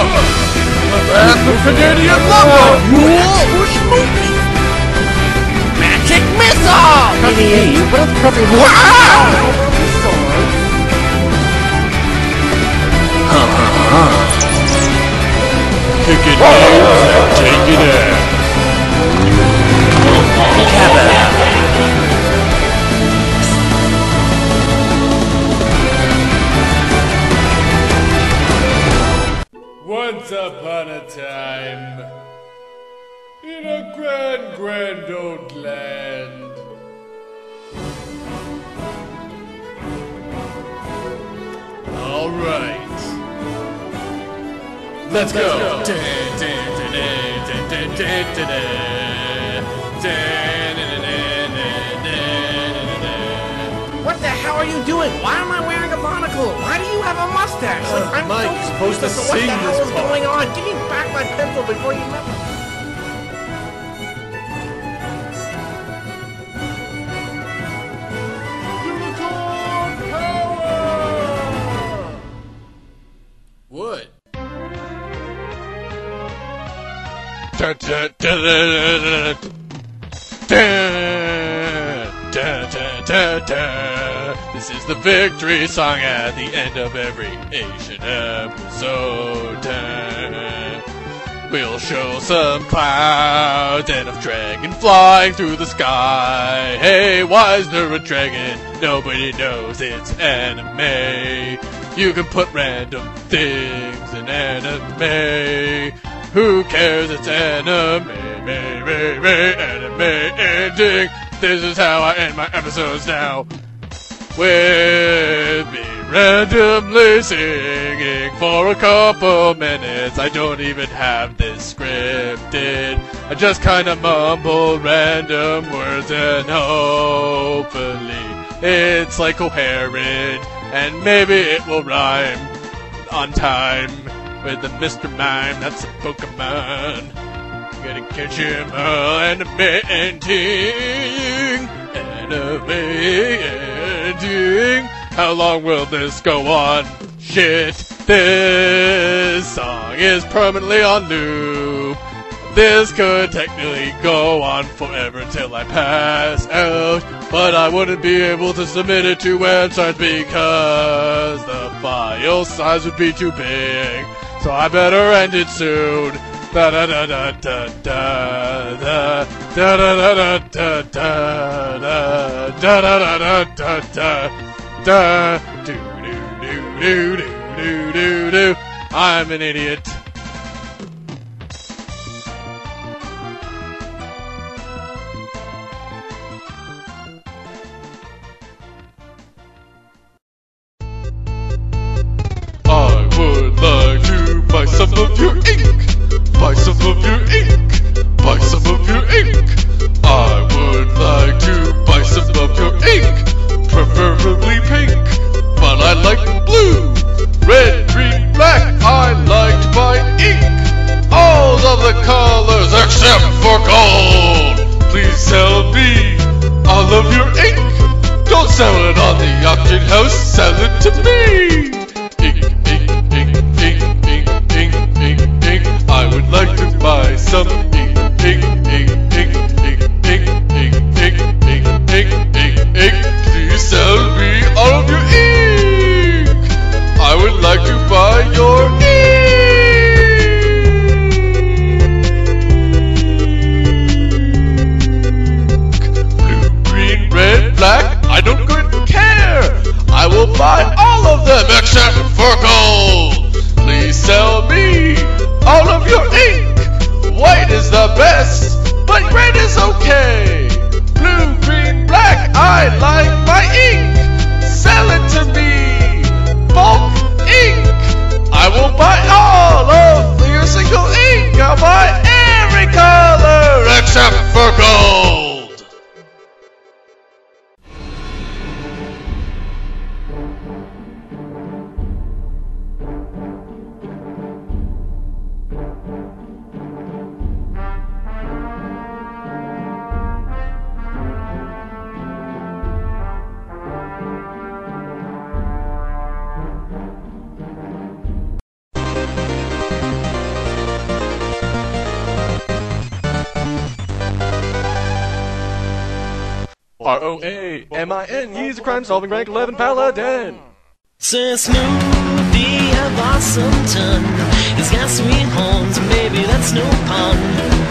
The Canadian logo! Push movie! Magic missile! Idiot, you both probably Kicking names and taking ass. Once upon a time, in a grand old land, all right, let's go. What the hell are you doing? Why am I wearing a monocle? Why do you have a mustache? I'm Mike, so you're supposed to confused as what sing the hell this is part. going on? Give me back my pencil before you mess. Unicorn power! What? This is the victory song at the end of every Asian episode. We'll show some clouds and a dragon flying through the sky. Hey, why is there a dragon? Nobody knows, it's anime. You can put random things in anime. Who cares? It's anime, anime ending. This is how I end my episodes now. With me randomly singing for a couple minutes. I don't even have this scripted. I just kinda mumble random words and hopefully it's like coherent and maybe it will rhyme on time. With the Mr. Mime, that's a Pokemon. Gotta catch him all anime ending. Anime ending. How long will this go on? Shit, this song is permanently on loop. This could technically go on forever till I pass out, but I wouldn't be able to submit it to websites because the file size would be too big. So I better end it soon. Da da da da da da da da da da da da da da da da da do do do do do do do. I'm an idiot. I would like to buy some of your ink. Buy some of your ink. Buy some of your ink. I would like to buy some of your ink. Preferably pink, but I like blue. Red, green, black, I like to buy ink. All of the colors except for gold. Please sell me all of your ink. Don't sell it on the auction house, sell it to me. Ink, ink, ink, ink, ink, ink, ink, ink. I would like to buy some ink, ink, ink, ink, ink, ink, ink, ink, ink, ink, ink, ink. Please sell me all of your ink. I would like to buy your ink. Blue, green, red, black, I don't care. I will buy all of them except for gold. Please sell me all of your ink. White is the best, but red is okay. Blue, green, black, I like my ink. Sell it to me. Bulk ink. I will buy all of your single ink. I'll buy every color except for gold. R-O-A-M-I-N. He's a crime-solving rank 11 paladin. Sir Snoopy of Awesometon, he's got sweet horns, and baby, that's no pun.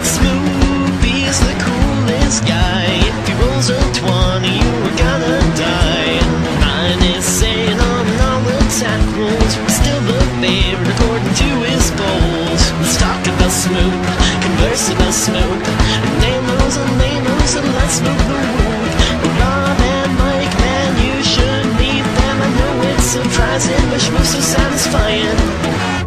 Snoopy's the coolest guy. If he rolls a 20, you are gonna die. Mine is saying on all the tap rules, but still the favorite according to his polls. Let's talk about Snoop, converse about Snoop, and name those and let's move the road. Rob and Mike, man, you should meet them. I know it's surprising, but Schmoop's so satisfying.